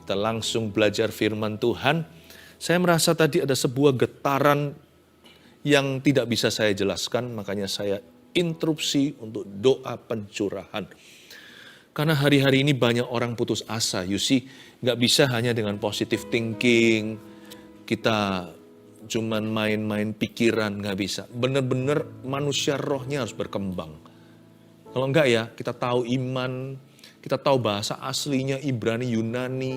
Kita langsung belajar firman Tuhan. Saya merasa tadi ada sebuah getaran yang tidak bisa saya jelaskan, makanya saya interupsi untuk doa pencurahan. Karena hari-hari ini banyak orang putus asa, you see, nggak bisa hanya dengan positive thinking, kita cuman main-main pikiran, nggak bisa. Benar-benar manusia rohnya harus berkembang. Kalau enggak ya, kita tahu iman, kita tahu bahasa aslinya Ibrani, Yunani,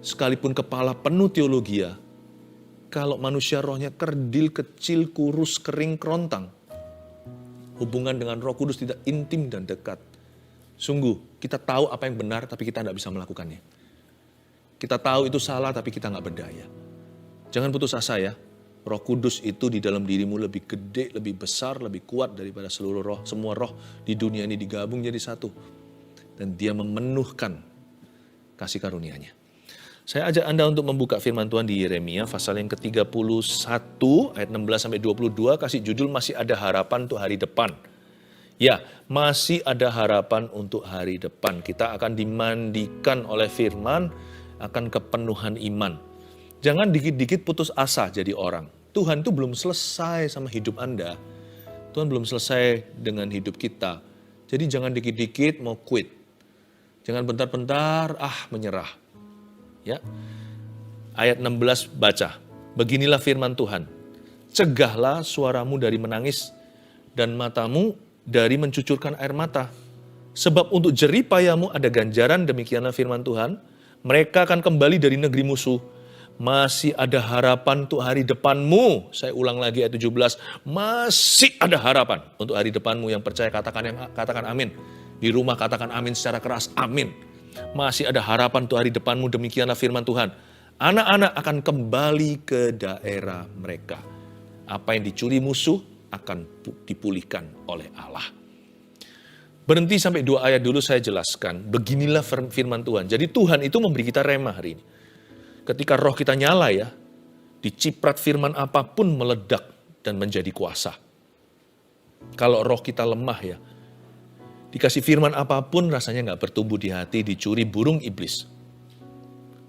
sekalipun kepala penuh teologi ya, kalau manusia rohnya kerdil, kecil, kurus, kering, kerontang, hubungan dengan Roh Kudus tidak intim dan dekat. Sungguh, kita tahu apa yang benar, tapi kita tidak bisa melakukannya. Kita tahu itu salah, tapi kita nggak berdaya. Jangan putus asa ya. Roh Kudus itu di dalam dirimu lebih gede, lebih besar, lebih kuat daripada seluruh roh. Semua roh di dunia ini digabung jadi satu. Dan dia memenuhkan kasih karunia-Nya. Saya ajak Anda untuk membuka firman Tuhan di Yeremia pasal yang ke-31 ayat 16-22. Kasih judul masih ada harapan untuk hari depan. Ya, masih ada harapan untuk hari depan. Kita akan dimandikan oleh firman, akan kepenuhan iman. Jangan dikit-dikit putus asa jadi orang. Tuhan itu belum selesai sama hidup Anda. Tuhan belum selesai dengan hidup kita. Jadi jangan dikit-dikit mau quit. Jangan bentar-bentar menyerah. Ya. Ayat 16 baca. Beginilah firman Tuhan. Cegahlah suaramu dari menangis dan matamu dari mencucurkan air mata. Sebab untuk jerih payahmu ada ganjaran, demikianlah firman Tuhan. Mereka akan kembali dari negeri musuh. Masih ada harapan untuk hari depanmu. Saya ulang lagi ayat 17. Masih ada harapan untuk hari depanmu. Yang percaya katakan amin. Di rumah katakan amin secara keras. Amin. Masih ada harapan untuk hari depanmu. Demikianlah firman Tuhan. Anak-anak akan kembali ke daerah mereka. Apa yang dicuri musuh akan dipulihkan oleh Allah. Berhenti sampai 2 ayat dulu saya jelaskan. Beginilah firman Tuhan. Jadi Tuhan itu memberi kita rema hari ini. Ketika roh kita nyala ya, diciprat firman apapun meledak dan menjadi kuasa. Kalau roh kita lemah ya, dikasih firman apapun rasanya nggak bertumbuh di hati, dicuri burung iblis.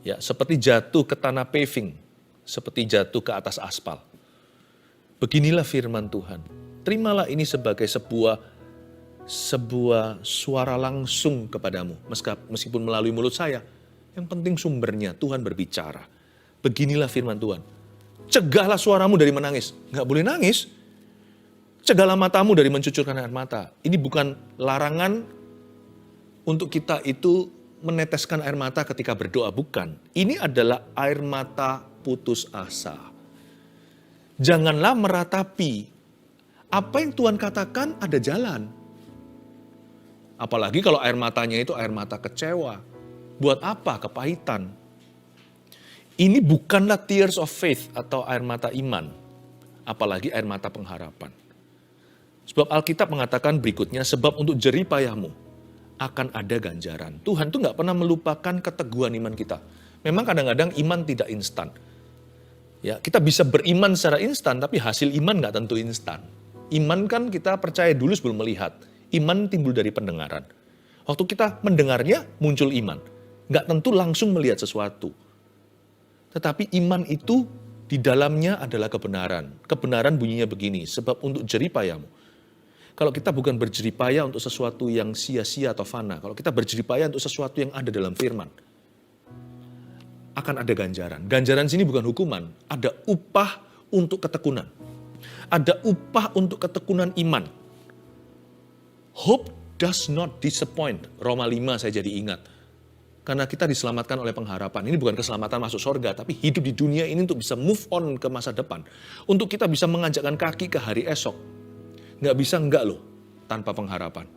Ya, seperti jatuh ke tanah paving, seperti jatuh ke atas aspal. Beginilah firman Tuhan. Terimalah ini sebagai sebuah suara langsung kepadamu, meskipun melalui mulut saya. Yang penting sumbernya, Tuhan berbicara. Beginilah firman Tuhan. Cegahlah suaramu dari menangis. Nggak boleh nangis. Cegahlah matamu dari mencucurkan air mata. Ini bukan larangan untuk kita itu meneteskan air mata ketika berdoa. Bukan. Ini adalah air mata putus asa. Janganlah meratapi. Apa yang Tuhan katakan ada jalan. Apalagi kalau air matanya itu air mata kecewa. Buat apa kepahitan? Ini bukanlah tears of faith atau air mata iman. Apalagi air mata pengharapan. Sebab Alkitab mengatakan berikutnya, sebab untuk jerih payahmu akan ada ganjaran. Tuhan tuh gak pernah melupakan keteguhan iman kita. Memang kadang-kadang iman tidak instan. Ya, kita bisa beriman secara instan, tapi hasil iman gak tentu instan. Iman kan kita percaya dulu sebelum melihat. Iman timbul dari pendengaran. Waktu kita mendengarnya muncul iman. Nggak tentu langsung melihat sesuatu. Tetapi iman itu di dalamnya adalah kebenaran. Kebenaran bunyinya begini, sebab untuk jerih payahmu. Kalau kita bukan berjerih payah untuk sesuatu yang sia-sia atau fana, kalau kita berjerih payah untuk sesuatu yang ada dalam firman, akan ada ganjaran. Ganjaran sini bukan hukuman, ada upah untuk ketekunan. Ada upah untuk ketekunan iman. Hope does not disappoint. Roma 5 saya jadi ingat. Karena kita diselamatkan oleh pengharapan. Ini bukan keselamatan masuk surga, tapi hidup di dunia ini untuk bisa move on ke masa depan. Untuk kita bisa menganjakkan kaki ke hari esok. Nggak bisa enggak loh, tanpa pengharapan.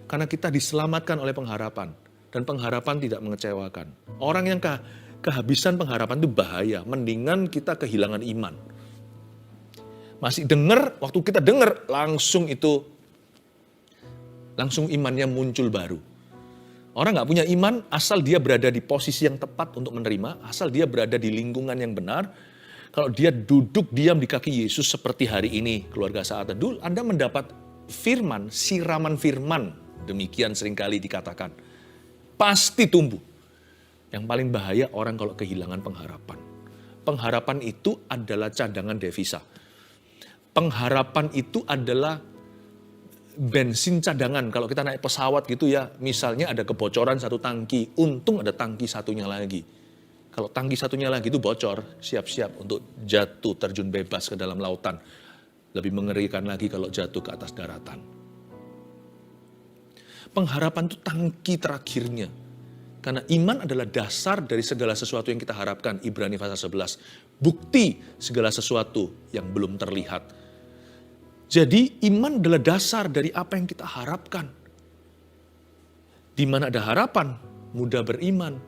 Karena kita diselamatkan oleh pengharapan. Dan pengharapan tidak mengecewakan. Orang yang kehabisan pengharapan itu bahaya. Mendingan kita kehilangan iman. Masih dengar, waktu kita dengar, langsung imannya muncul baru. Orang gak punya iman asal dia berada di posisi yang tepat untuk menerima, asal dia berada di lingkungan yang benar. Kalau dia duduk diam di kaki Yesus seperti hari ini, keluarga Saat Teduh, Anda mendapat firman, siraman firman. Demikian seringkali dikatakan. Pasti tumbuh. Yang paling bahaya orang kalau kehilangan pengharapan. Pengharapan itu adalah cadangan devisa. Pengharapan itu adalah bensin cadangan. Kalau kita naik pesawat gitu ya, misalnya ada kebocoran satu tangki, untung ada tangki satunya lagi. Kalau tangki satunya lagi itu bocor, siap-siap untuk jatuh terjun bebas ke dalam lautan. Lebih mengerikan lagi kalau jatuh ke atas daratan. Pengharapan itu tangki terakhirnya. Karena iman adalah dasar dari segala sesuatu yang kita harapkan. Ibrani pasal 11. Bukti segala sesuatu yang belum terlihat. Jadi iman adalah dasar dari apa yang kita harapkan. Di mana ada harapan, mudah beriman.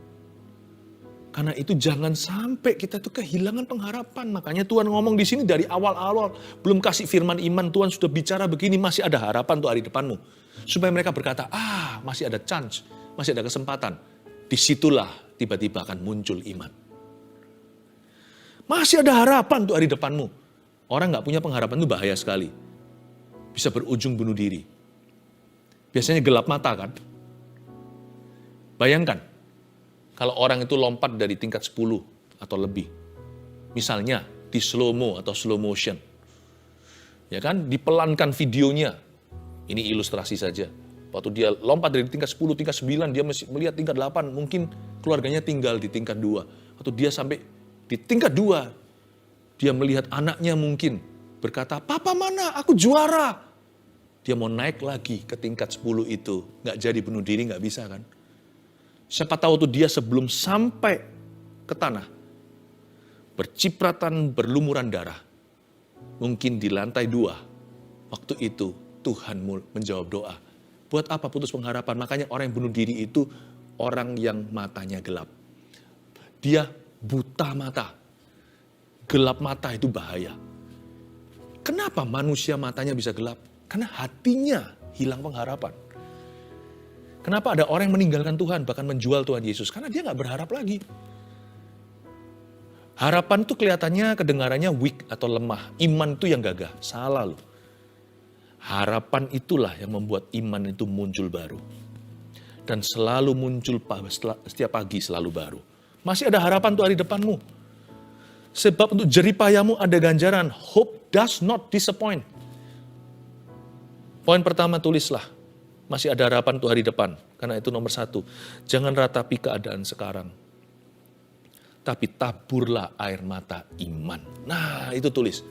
Karena itu jangan sampai kita tuh kehilangan pengharapan. Makanya Tuhan ngomong di sini dari awal-awal. Belum kasih firman iman, Tuhan sudah bicara begini, masih ada harapan untuk hari depanmu. Supaya mereka berkata, masih ada chance, masih ada kesempatan. Disitulah tiba-tiba akan muncul iman. Masih ada harapan untuk hari depanmu. Orang gak punya pengharapan itu bahaya sekali. Bisa berujung bunuh diri. Biasanya gelap mata kan? Bayangkan, kalau orang itu lompat dari tingkat 10 atau lebih. Misalnya di slow-mo atau slow motion. Ya kan, dipelankan videonya. Ini ilustrasi saja. Waktu dia lompat dari tingkat 10, tingkat 9, dia masih melihat tingkat 8, mungkin keluarganya tinggal di tingkat 2. Waktu dia sampai di tingkat 2, dia melihat anaknya mungkin berkata, "Papa mana? Aku juara." Dia mau naik lagi ke tingkat 10 itu. Nggak jadi bunuh diri, nggak bisa kan? Siapa tahu tuh dia sebelum sampai ke tanah, bercipratan berlumuran darah. Mungkin di lantai 2, waktu itu Tuhan menjawab doa. Buat apa putus pengharapan? Makanya orang yang bunuh diri itu orang yang matanya gelap. Dia buta mata. Gelap mata itu bahaya. Kenapa manusia matanya bisa gelap? Karena hatinya hilang pengharapan. Kenapa ada orang yang meninggalkan Tuhan, bahkan menjual Tuhan Yesus? Karena dia gak berharap lagi. Harapan itu kelihatannya, kedengarannya weak atau lemah. Iman itu yang gagah. Salah loh. Harapan itulah yang membuat iman itu muncul baru. Dan selalu muncul setiap pagi selalu baru. Masih ada harapan untuk hari depanmu. Sebab untuk jeripayamu ada ganjaran. Hope does not disappoint. Poin pertama tulislah. Masih ada harapan untuk hari depan. Karena itu nomor 1. Jangan ratapi keadaan sekarang. Tapi taburlah air mata iman. Nah itu tulis.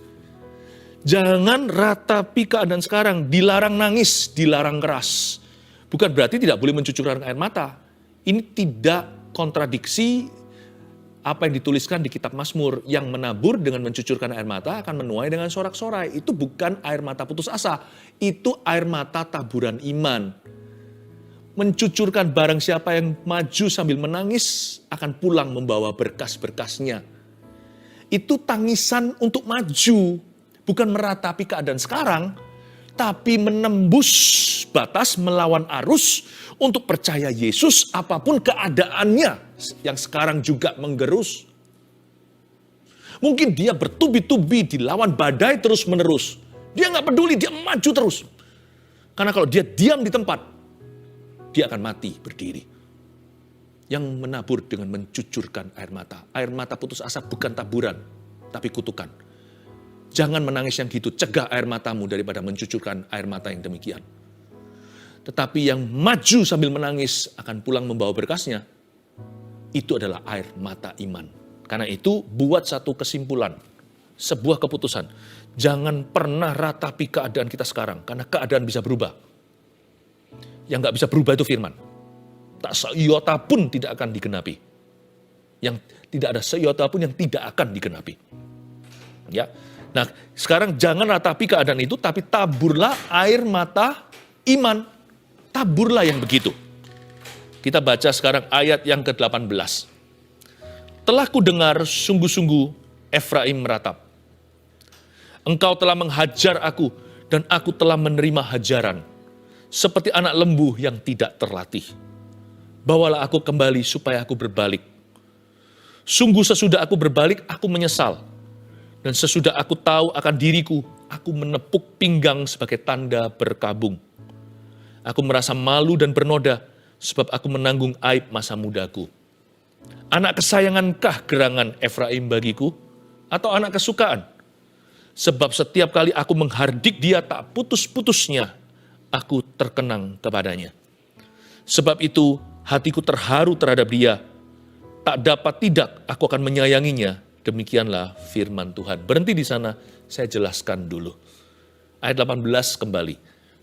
Jangan ratapi keadaan sekarang. Dilarang nangis, dilarang keras. Bukan berarti tidak boleh mencucurkan air mata. Ini tidak kontradiksi apa yang dituliskan di kitab Mazmur. Yang menabur dengan mencucurkan air mata akan menuai dengan sorak-sorai. Itu bukan air mata putus asa. Itu air mata taburan iman. Mencucurkan barang siapa yang maju sambil menangis akan pulang membawa berkas-berkasnya. Itu tangisan untuk maju. Bukan meratapi keadaan sekarang, tapi menembus batas melawan arus untuk percaya Yesus apapun keadaannya yang sekarang juga menggerus. Mungkin dia bertubi-tubi dilawan badai terus-menerus. Dia nggak peduli, dia maju terus. Karena kalau dia diam di tempat, dia akan mati berdiri. Yang menabur dengan mencucurkan air mata. Air mata putus asa bukan taburan, tapi kutukan. Jangan menangis yang gitu, cegah air matamu daripada mencucurkan air mata yang demikian. Tetapi yang maju sambil menangis akan pulang membawa berkasnya, itu adalah air mata iman. Karena itu buat satu kesimpulan, sebuah keputusan. Jangan pernah ratapi keadaan kita sekarang, karena keadaan bisa berubah. Yang gak bisa berubah itu firman. Tak seiota pun tidak akan digenapi. Yang tidak ada seiota pun yang tidak akan digenapi. Ya. Nah, sekarang jangan ratapi keadaan itu, tapi taburlah air mata iman. Taburlah yang begitu. Kita baca sekarang ayat yang ke-18. Telah kudengar sungguh-sungguh Efraim meratap. Engkau telah menghajar aku dan aku telah menerima hajaran. Seperti anak lembu yang tidak terlatih. Bawalah aku kembali supaya aku berbalik. Sungguh sesudah aku berbalik, aku menyesal. Dan sesudah aku tahu akan diriku, aku menepuk pinggang sebagai tanda berkabung. Aku merasa malu dan bernoda, sebab aku menanggung aib masa mudaku. Anak kesayangankah gerangan Efraim bagiku? Atau anak kesukaan? Sebab setiap kali aku menghardik dia tak putus-putusnya, aku terkenang kepadanya. Sebab itu hatiku terharu terhadap dia, tak dapat tidak aku akan menyayanginya. Demikianlah firman Tuhan. Berhenti di sana, saya jelaskan dulu. Ayat 18 kembali.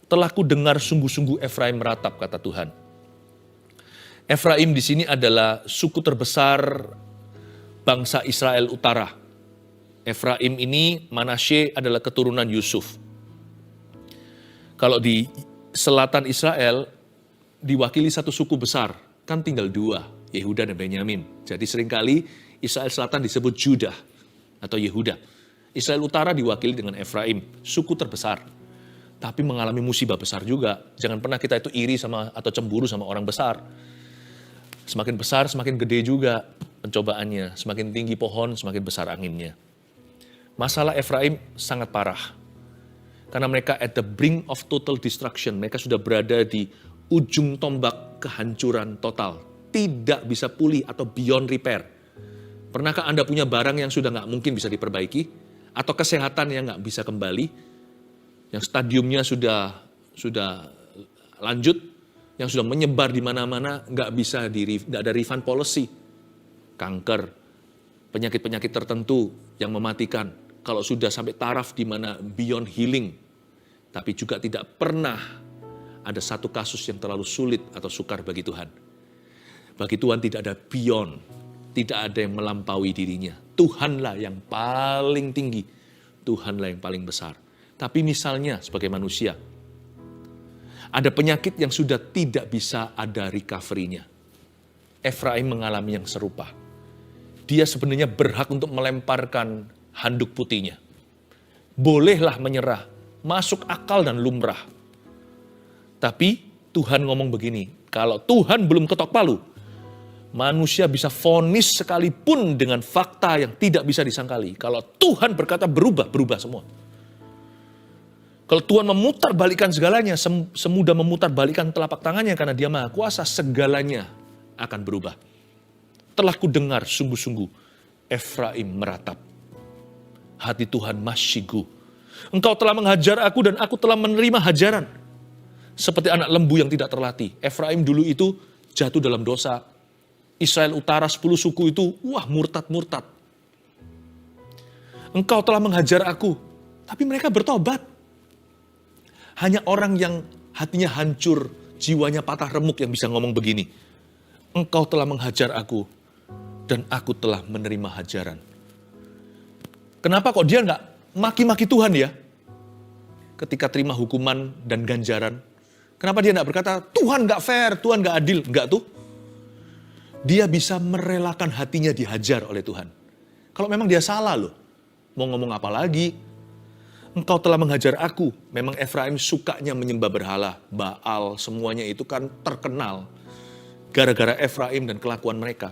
Telah ku dengar sungguh-sungguh Efraim meratap, kata Tuhan. Efraim di sini adalah suku terbesar bangsa Israel Utara. Efraim ini, Manasye adalah keturunan Yusuf. Kalau di selatan Israel, diwakili satu suku besar, kan tinggal dua, Yehuda dan Benyamin. Jadi seringkali Israel Selatan disebut Judah atau Yehuda. Israel Utara diwakili dengan Efraim, suku terbesar. Tapi mengalami musibah besar juga. Jangan pernah kita itu iri sama atau cemburu sama orang besar. Semakin besar, semakin gede juga pencobaannya. Semakin tinggi pohon, semakin besar anginnya. Masalah Efraim sangat parah. Karena mereka at the brink of total destruction. Mereka sudah berada di ujung tombak kehancuran total. Tidak bisa pulih atau beyond repair. Pernahkah Anda punya barang yang sudah nggak mungkin bisa diperbaiki? Atau kesehatan yang nggak bisa kembali? Yang stadiumnya sudah lanjut, yang sudah menyebar di mana-mana, nggak ada refund policy. Kanker, penyakit-penyakit tertentu yang mematikan. Kalau sudah sampai taraf di mana beyond healing, tapi juga tidak pernah ada satu kasus yang terlalu sulit atau sukar bagi Tuhan. Bagi Tuhan tidak ada beyond, tidak ada yang melampaui dirinya. Tuhanlah yang paling tinggi, Tuhanlah yang paling besar. Tapi misalnya sebagai manusia, ada penyakit yang sudah tidak bisa ada recovery-nya. Efraim mengalami yang serupa. Dia sebenarnya berhak untuk melemparkan handuk putihnya. Bolehlah menyerah, masuk akal dan lumrah. Tapi Tuhan ngomong begini, kalau Tuhan belum ketok palu, manusia bisa vonis sekalipun dengan fakta yang tidak bisa disangkali. Kalau Tuhan berkata berubah, berubah semua. Kalau Tuhan memutarbalikkan segalanya, semudah memutarbalikkan telapak tangannya karena Dia Maha Kuasa, segalanya akan berubah. Telah ku dengar sungguh-sungguh Efraim meratap. Hati Tuhan masyigu. Engkau telah menghajar aku dan aku telah menerima hajaran. Seperti anak lembu yang tidak terlatih. Efraim dulu itu jatuh dalam dosa. Israel Utara 10 suku itu, murtad-murtad. Engkau telah menghajar aku. Tapi mereka bertobat. Hanya orang yang hatinya hancur, jiwanya patah remuk yang bisa ngomong begini. Engkau telah menghajar aku dan aku telah menerima hajaran. Kenapa kok dia nggak maki-maki Tuhan ya? Ketika terima hukuman dan ganjaran. Kenapa dia nggak berkata, Tuhan nggak fair, Tuhan nggak adil. Nggak tuh. Dia bisa merelakan hatinya dihajar oleh Tuhan. Kalau memang dia salah loh. Mau ngomong apa lagi? Engkau telah menghajar aku. Memang Efraim sukanya menyembah berhala. Baal, semuanya itu kan terkenal. Gara-gara Efraim dan kelakuan mereka.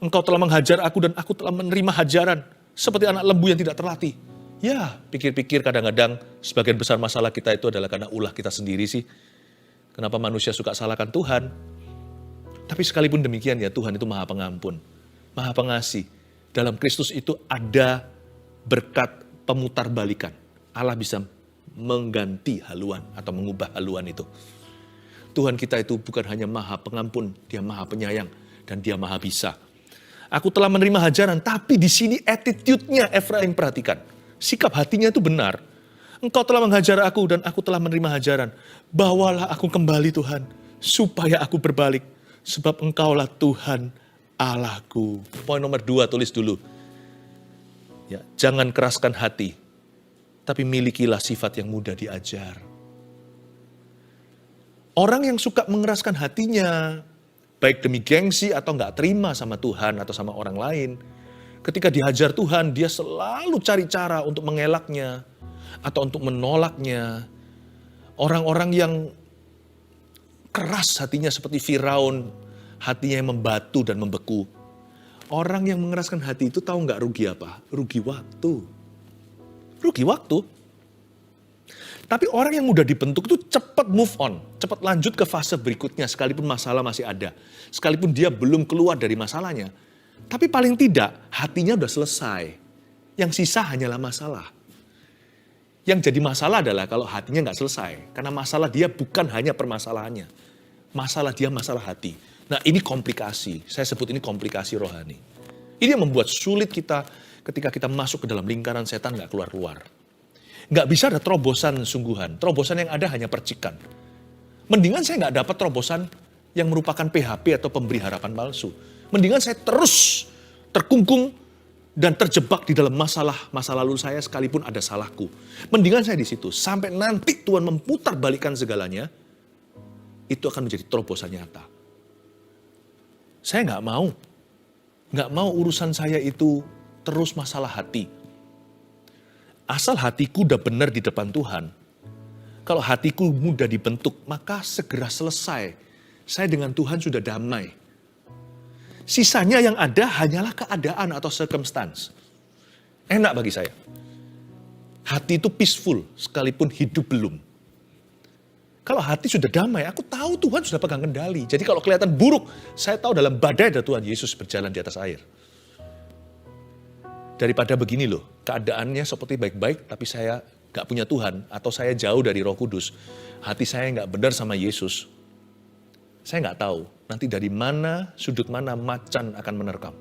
Engkau telah menghajar aku dan aku telah menerima hajaran. Seperti anak lembu yang tidak terlatih. Ya, pikir-pikir kadang-kadang sebagian besar masalah kita itu adalah karena ulah kita sendiri sih. Kenapa manusia suka salahkan Tuhan? Tapi sekalipun demikian ya, Tuhan itu Maha Pengampun, Maha Pengasih. Dalam Kristus itu ada berkat pemutarbalikan. Allah bisa mengganti haluan atau mengubah haluan itu. Tuhan kita itu bukan hanya Maha Pengampun, Dia Maha Penyayang dan Dia Maha Bisa. Aku telah menerima hajaran, tapi di sini attitude-nya Efraim perhatikan. Sikap hatinya itu benar. Engkau telah menghajar aku dan aku telah menerima hajaran. Bawalah aku kembali Tuhan, supaya aku berbalik. Sebab Engkaulah Tuhan Allahku. Poin nomor 2 tulis dulu. Ya, jangan keraskan hati, tapi milikilah sifat yang mudah diajar. Orang yang suka mengeraskan hatinya, baik demi gengsi atau nggak terima sama Tuhan atau sama orang lain. Ketika dihajar Tuhan, dia selalu cari cara untuk mengelaknya atau untuk menolaknya. Orang-orang yang keras hatinya seperti Firaun, hatinya yang membatu dan membeku. Orang yang mengeraskan hati itu tahu nggak rugi apa? Rugi waktu. Rugi waktu. Tapi orang yang mudah dibentuk itu cepat move on, cepat lanjut ke fase berikutnya sekalipun masalah masih ada. Sekalipun dia belum keluar dari masalahnya. Tapi paling tidak hatinya udah selesai. Yang sisa hanyalah masalah. Yang jadi masalah adalah kalau hatinya nggak selesai. Karena masalah dia bukan hanya permasalahannya. Masalah dia masalah hati. Nah ini komplikasi. Saya sebut ini komplikasi rohani. Ini yang membuat sulit kita ketika kita masuk ke dalam lingkaran setan nggak keluar-keluar. Nggak bisa ada terobosan sungguhan. Terobosan yang ada hanya percikan. Mendingan saya nggak dapat terobosan yang merupakan PHP atau pemberi harapan palsu. Mendingan saya terus terkungkung dan terjebak di dalam masa lalu saya sekalipun ada salahku. Mendingan saya di situ sampai nanti Tuhan memutar balikan segalanya, itu akan menjadi terobosan nyata. Saya nggak mau urusan saya itu terus masalah hati. Asal hatiku udah benar di depan Tuhan, kalau hatiku mudah dibentuk, maka segera selesai. Saya dengan Tuhan sudah damai. Sisanya yang ada hanyalah keadaan atau circumstance. Enak bagi saya. Hati itu peaceful, sekalipun hidup belum. Kalau hati sudah damai, aku tahu Tuhan sudah pegang kendali. Jadi kalau kelihatan buruk, saya tahu dalam badai ada Tuhan Yesus berjalan di atas air. Daripada begini loh, keadaannya seperti baik-baik, tapi saya gak punya Tuhan, atau saya jauh dari Roh Kudus. Hati saya gak benar sama Yesus. Saya nggak tahu nanti dari mana, sudut mana macan akan menerkam.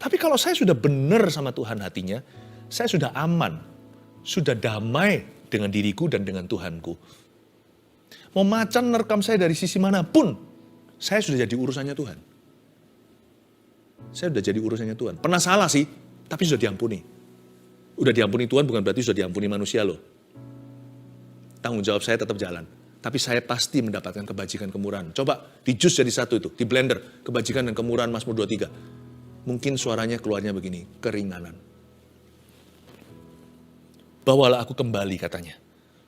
Tapi kalau saya sudah benar sama Tuhan hatinya, saya sudah aman, sudah damai dengan diriku dan dengan Tuhanku. Mau macan menerkam saya dari sisi manapun, saya sudah jadi urusannya Tuhan. Saya sudah jadi urusannya Tuhan. Pernah salah sih, tapi sudah diampuni. Udah diampuni Tuhan bukan berarti sudah diampuni manusia loh. Tanggung jawab saya tetap jalan. Tapi saya pasti mendapatkan kebajikan kemurahan. Coba di jus jadi satu itu, di blender. Kebajikan dan kemurahan Mazmur 23. Mungkin suaranya keluarnya begini, keringanan. Bawalah aku kembali katanya,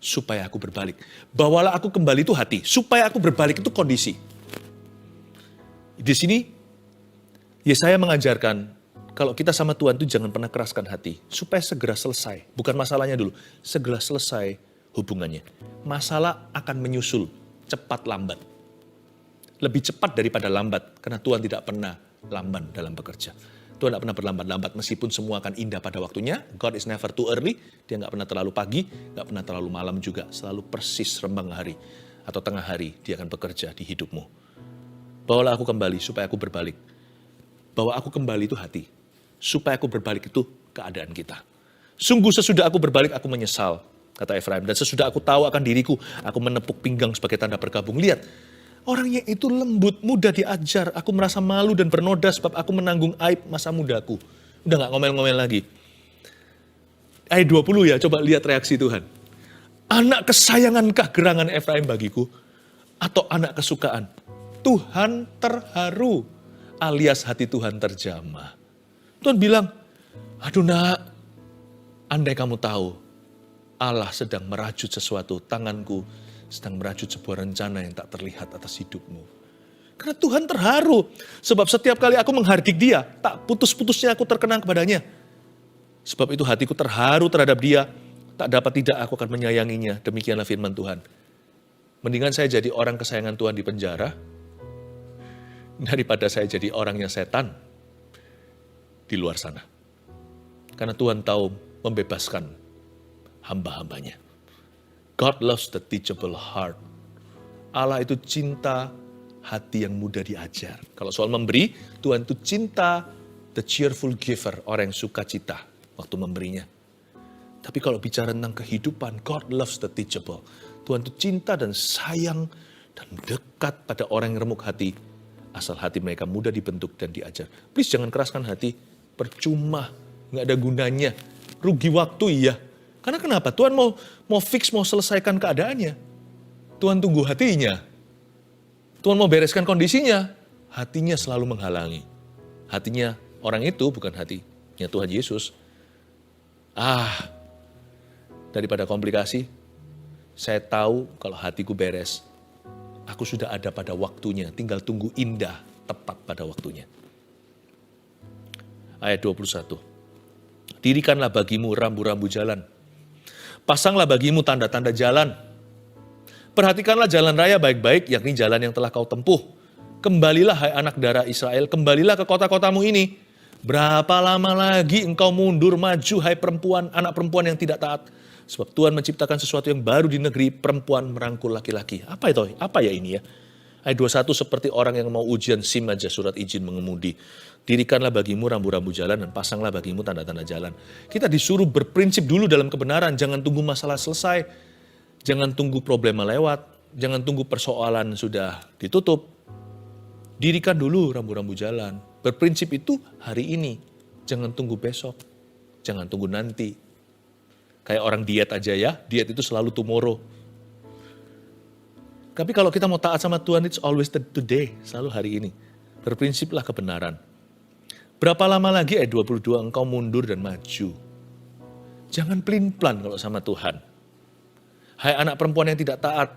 supaya aku berbalik. Bawalah aku kembali itu hati, supaya aku berbalik itu kondisi. Di sini, Yesaya mengajarkan, kalau kita sama Tuhan itu jangan pernah keraskan hati. Supaya segera selesai, bukan masalahnya dulu, segera selesai hubungannya. Masalah akan menyusul, cepat lambat. Lebih cepat daripada lambat, karena Tuhan tidak pernah lamban dalam bekerja. Tuhan tidak pernah berlambat-lambat, meskipun semua akan indah pada waktunya. God is never too early, dia nggak pernah terlalu pagi, nggak pernah terlalu malam juga. Selalu persis rembang hari, atau tengah hari, dia akan bekerja di hidupmu. Bawalah aku kembali, supaya aku berbalik. Bawa aku kembali itu hati, supaya aku berbalik itu keadaan kita. Sungguh sesudah aku berbalik, aku menyesal, kata Efraim. Dan sesudah aku tahu akan diriku, aku menepuk pinggang sebagai tanda berkabung. Lihat, orangnya itu lembut, mudah diajar. Aku merasa malu dan bernoda sebab aku menanggung aib masa mudaku. Udah gak ngomel-ngomel lagi. Ayat 20 ya, coba lihat reaksi Tuhan. Anak kesayangankah gerangan Efraim bagiku? Atau anak kesukaan? Tuhan terharu, alias hati Tuhan terjamah. Tuhan bilang, aduh nak, andai kamu tahu, Allah sedang merajut sesuatu, tanganku sedang merajut sebuah rencana yang tak terlihat atas hidupmu. Karena Tuhan terharu, sebab setiap kali aku menghardik dia, tak putus-putusnya aku terkenang kepadanya. Sebab itu hatiku terharu terhadap dia, tak dapat tidak aku akan menyayanginya, demikianlah firman Tuhan. Mendingan saya jadi orang kesayangan Tuhan di penjara, daripada saya jadi orangnya setan di luar sana. Karena Tuhan tahu membebaskan hamba-hambanya. God loves the teachable heart. Allah itu cinta hati yang mudah diajar. Kalau soal memberi, Tuhan itu cinta the cheerful giver, orang yang suka cita waktu memberinya. Tapi kalau bicara tentang kehidupan, God loves the teachable. Tuhan itu cinta dan sayang dan dekat pada orang yang remuk hati, asal hati mereka mudah dibentuk dan diajar. Please jangan keraskan hati, percuma, nggak ada gunanya, rugi waktu iya. Karena kenapa? Tuhan mau fix, mau selesaikan keadaannya. Tuhan tunggu hatinya. Tuhan mau bereskan kondisinya. Hatinya selalu menghalangi. Hatinya orang itu bukan hatinya Tuhan Yesus. Daripada komplikasi, saya tahu kalau hatiku beres. Aku sudah ada pada waktunya, tinggal tunggu indah, tepat pada waktunya. Ayat 21. Dirikanlah bagimu rambu-rambu jalan. Pasanglah bagimu tanda-tanda jalan. Perhatikanlah jalan raya baik-baik, yakni jalan yang telah kau tempuh. Kembalilah hai anak darah Israel, kembalilah ke kota-kotamu ini. Berapa lama lagi engkau mundur maju hai perempuan, anak perempuan yang tidak taat? Sebab Tuhan menciptakan sesuatu yang baru di negeri, perempuan merangkul laki-laki. Apa itu? Apa ya ini ya? Ayat 21, seperti orang yang mau ujian SIM aja, surat izin mengemudi. Dirikanlah bagimu rambu-rambu jalan dan pasanglah bagimu tanda-tanda jalan. Kita disuruh berprinsip dulu dalam kebenaran, jangan tunggu masalah selesai. Jangan tunggu problema lewat, jangan tunggu persoalan sudah ditutup. Dirikan dulu rambu-rambu jalan. Berprinsip itu hari ini, jangan tunggu besok, jangan tunggu nanti. Kayak orang diet aja ya, diet itu selalu tomorrow. Tapi kalau kita mau taat sama Tuhan, it's always the today, selalu hari ini. Berprinsiplah kebenaran. Berapa lama lagi ayat 22 engkau mundur dan maju. Jangan pelin-pelan kalau sama Tuhan. Hai anak perempuan yang tidak taat.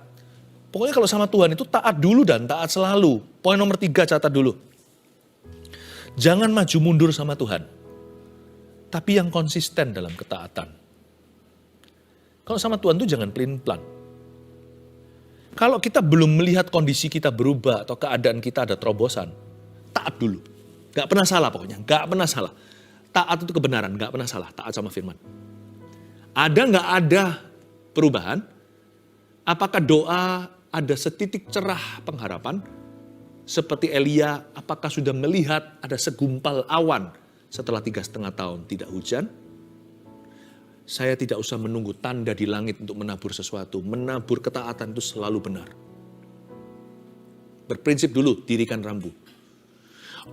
Pokoknya kalau sama Tuhan itu taat dulu dan taat selalu. Poin nomor 3 catat dulu. Jangan maju mundur sama Tuhan. Tapi yang konsisten dalam ketaatan. Kalau sama Tuhan itu jangan pelin-pelan. Kalau kita belum melihat kondisi kita berubah atau keadaan kita ada terobosan, taat dulu. Gak pernah salah pokoknya, gak pernah salah. Taat itu kebenaran, gak pernah salah. Taat sama firman. Ada gak ada perubahan? Apakah doa ada setitik cerah pengharapan? Seperti Elia, apakah sudah melihat ada segumpal awan setelah 3,5 tahun tidak hujan? Saya tidak usah menunggu tanda di langit untuk menabur sesuatu. Menabur ketaatan itu selalu benar. Berprinsip dulu, dirikan rambu.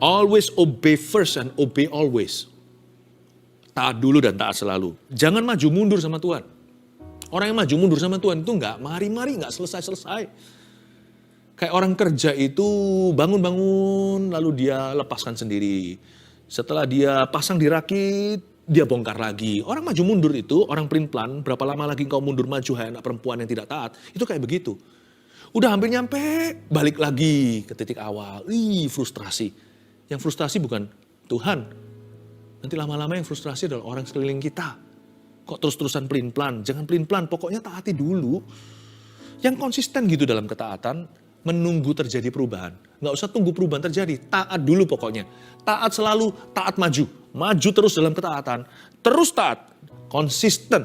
Always obey first and obey always. Taat dulu dan taat selalu. Jangan maju mundur sama Tuhan. Orang yang maju mundur sama Tuhan itu enggak mari-mari, enggak selesai-selesai. Kayak orang kerja itu bangun-bangun lalu dia lepaskan sendiri. Setelah dia pasang dirakit, dia bongkar lagi. Orang maju mundur itu, orang pelin-pelan, berapa lama lagi engkau mundur maju hai anak perempuan yang tidak taat. Itu kayak begitu. Udah hampir nyampe, balik lagi ke titik awal. Frustrasi. Yang frustrasi bukan Tuhan. Nanti lama-lama yang frustrasi adalah orang sekeliling kita. Kok terus-terusan pelin-pelan? Jangan pelin-pelan, pokoknya taati dulu. Yang konsisten gitu dalam ketaatan, menunggu terjadi perubahan. Nggak usah tunggu perubahan terjadi, taat dulu pokoknya. Taat selalu, taat maju. Maju terus dalam ketaatan, terus taat. Konsisten.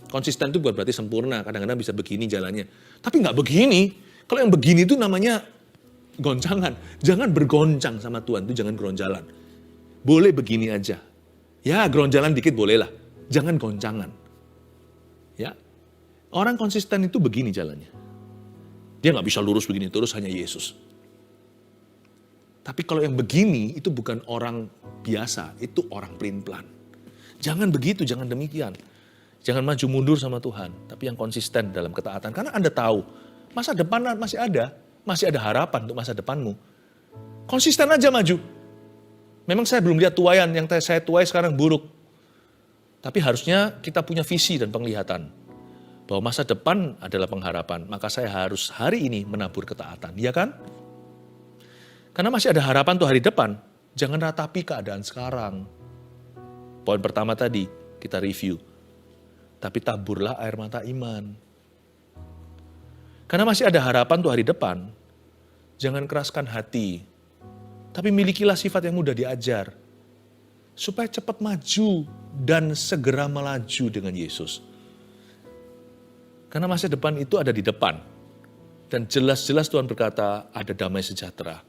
Konsisten itu bukan berarti sempurna, kadang-kadang bisa begini jalannya. Tapi nggak begini. Kalau yang begini itu namanya goncangan. Jangan bergoncang sama Tuhan, itu jangan geronjalan. Boleh begini aja. Ya, geronjalan dikit boleh lah. Jangan goncangan. Ya, orang konsisten itu begini jalannya. Dia nggak bisa lurus begini terus, hanya Yesus. Tapi kalau yang begini itu bukan orang biasa, itu orang pelin-pelan. Jangan begitu, jangan demikian. Jangan maju mundur sama Tuhan, tapi yang konsisten dalam ketaatan. Karena Anda tahu, masa depan masih ada harapan untuk masa depanmu. Konsisten aja maju. Memang saya belum lihat tuaian, yang saya tuai sekarang buruk. Tapi harusnya kita punya visi dan penglihatan. Bahwa masa depan adalah pengharapan, maka saya harus hari ini menabur ketaatan, ya kan? Karena masih ada harapan tuh hari depan, jangan ratapi keadaan sekarang. Poin pertama tadi, kita review. Tapi taburlah air mata iman. Karena masih ada harapan tuh hari depan, jangan keraskan hati. Tapi milikilah sifat yang mudah diajar. Supaya cepat maju dan segera melaju dengan Yesus. Karena masa depan itu ada di depan. Dan jelas-jelas Tuhan berkata ada damai sejahtera.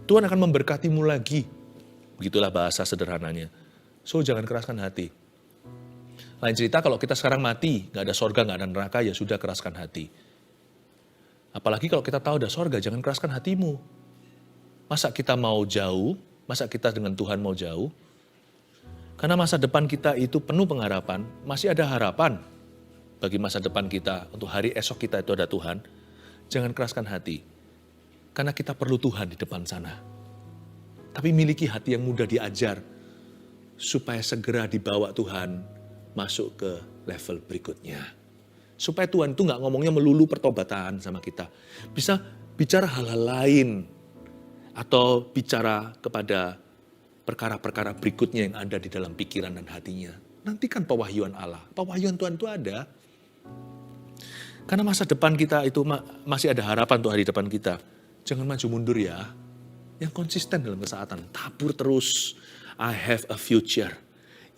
Tuhan akan memberkatimu lagi. Begitulah bahasa sederhananya. So jangan keraskan hati. Lain cerita kalau kita sekarang mati, gak ada sorga, gak ada neraka, ya sudah keraskan hati. Apalagi kalau kita tahu ada sorga, jangan keraskan hatimu. Masa kita mau jauh, masa kita dengan Tuhan mau jauh. Karena masa depan kita itu penuh pengharapan, masih ada harapan. Bagi masa depan kita, untuk hari esok kita itu ada Tuhan, jangan keraskan hati. Karena kita perlu Tuhan di depan sana. Tapi miliki hati yang mudah diajar, supaya segera dibawa Tuhan masuk ke level berikutnya. Supaya Tuhan itu gak ngomongnya melulu pertobatan sama kita. Bisa bicara hal-hal lain, atau bicara kepada perkara-perkara berikutnya yang ada di dalam pikiran dan hatinya. Nantikan pewahyuan Allah, pewahyuan Tuhan itu ada. Karena masa depan kita itu masih ada harapan untuk hari depan kita. Jangan maju mundur ya. Yang konsisten dalam kesaatan. Tabur terus. I have a future.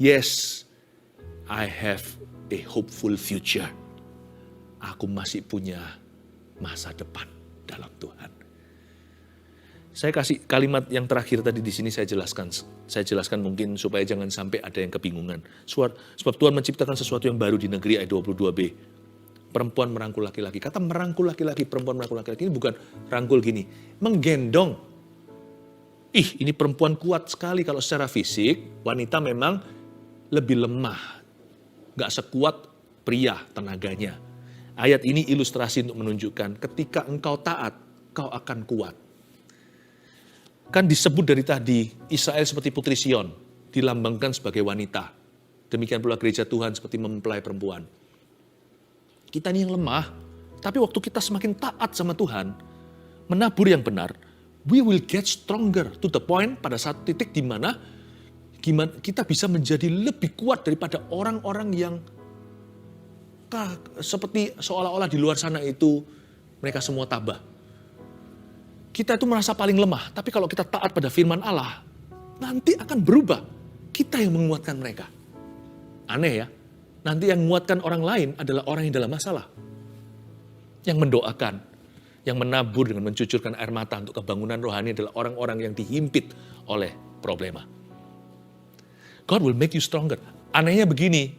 Yes, I have a hopeful future. Aku masih punya masa depan dalam Tuhan. Saya kasih kalimat yang terakhir tadi di sini saya jelaskan. Saya jelaskan mungkin supaya jangan sampai ada yang kebingungan. Sebab Tuhan menciptakan sesuatu yang baru di negeri ayat 22b. Perempuan merangkul laki-laki. Kata merangkul laki-laki, perempuan merangkul laki-laki ini bukan rangkul gini. Menggendong. Ini perempuan kuat sekali kalau secara fisik. Wanita memang lebih lemah. Gak sekuat pria tenaganya. Ayat ini ilustrasi untuk menunjukkan ketika engkau taat, kau akan kuat. Kan disebut dari tadi, Israel seperti putri Sion, dilambangkan sebagai wanita. Demikian pula gereja Tuhan seperti mempelai perempuan. Kita ini yang lemah, tapi waktu kita semakin taat sama Tuhan, menabur yang benar, we will get stronger to the point pada saat titik di mana kita bisa menjadi lebih kuat daripada orang-orang yang seperti seolah-olah di luar sana itu mereka semua tabah. Kita itu merasa paling lemah, tapi kalau kita taat pada firman Allah, nanti akan berubah. Kita yang menguatkan mereka. Aneh ya, nanti yang menguatkan orang lain adalah orang yang dalam masalah. Yang mendoakan, yang menabur dengan mencucurkan air mata untuk kebangunan rohani adalah orang-orang yang dihimpit oleh problema. God will make you stronger. Anehnya begini,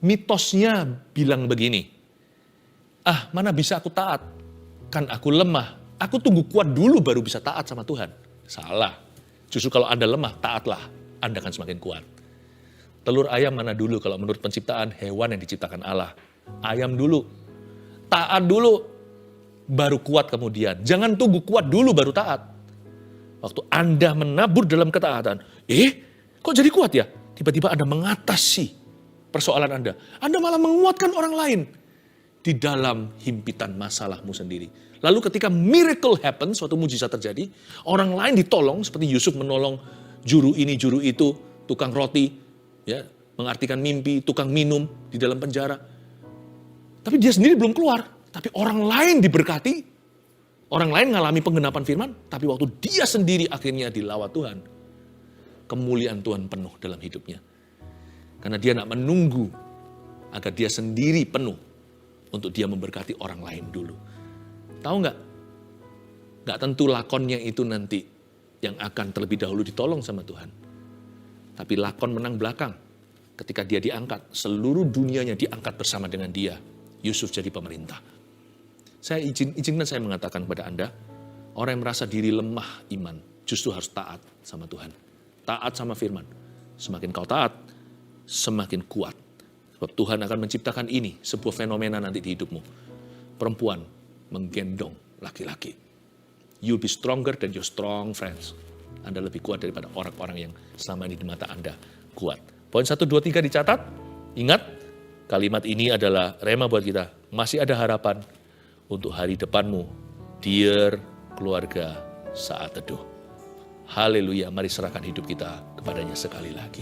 mitosnya bilang begini, mana bisa aku taat? Kan aku lemah. Aku tunggu kuat dulu baru bisa taat sama Tuhan. Salah. Justru kalau Anda lemah, taatlah. Anda akan semakin kuat. Telur ayam mana dulu kalau menurut penciptaan hewan yang diciptakan Allah? Ayam dulu. Taat dulu, baru kuat kemudian. Jangan tunggu kuat dulu baru taat. Waktu Anda menabur dalam ketaatan, kok jadi kuat ya? Tiba-tiba Anda mengatasi persoalan Anda. Anda malah menguatkan orang lain di dalam himpitan masalahmu sendiri. Lalu ketika miracle happen, suatu mujizat terjadi, orang lain ditolong, seperti Yusuf menolong juru ini, juru itu, tukang roti, ya, mengartikan mimpi, tukang minum di dalam penjara. Tapi dia sendiri belum keluar, tapi orang lain diberkati, orang lain mengalami penggenapan firman, tapi waktu dia sendiri akhirnya dilawat Tuhan, kemuliaan Tuhan penuh dalam hidupnya. Karena dia nak menunggu agar dia sendiri penuh untuk dia memberkati orang lain dulu. Tahu nggak? Nggak tentu lakonnya itu nanti yang akan terlebih dahulu ditolong sama Tuhan. Tapi lakon menang belakang. Ketika dia diangkat, seluruh dunianya diangkat bersama dengan dia. Yusuf jadi pemerintah. Saya izinkan saya mengatakan kepada Anda, orang yang merasa diri lemah iman, justru harus taat sama Tuhan. Taat sama firman. Semakin kau taat, semakin kuat. Sebab Tuhan akan menciptakan ini, sebuah fenomena nanti di hidupmu. Perempuan menggendong laki-laki. You'll be stronger than your strong friends. Anda lebih kuat daripada orang-orang yang selama ini di mata Anda kuat. Poin 1, 2, 3 dicatat. Ingat, kalimat ini adalah rema buat kita. Masih ada harapan untuk hari depanmu. Dear keluarga saat teduh. Haleluya, mari serahkan hidup kita kepadanya sekali lagi.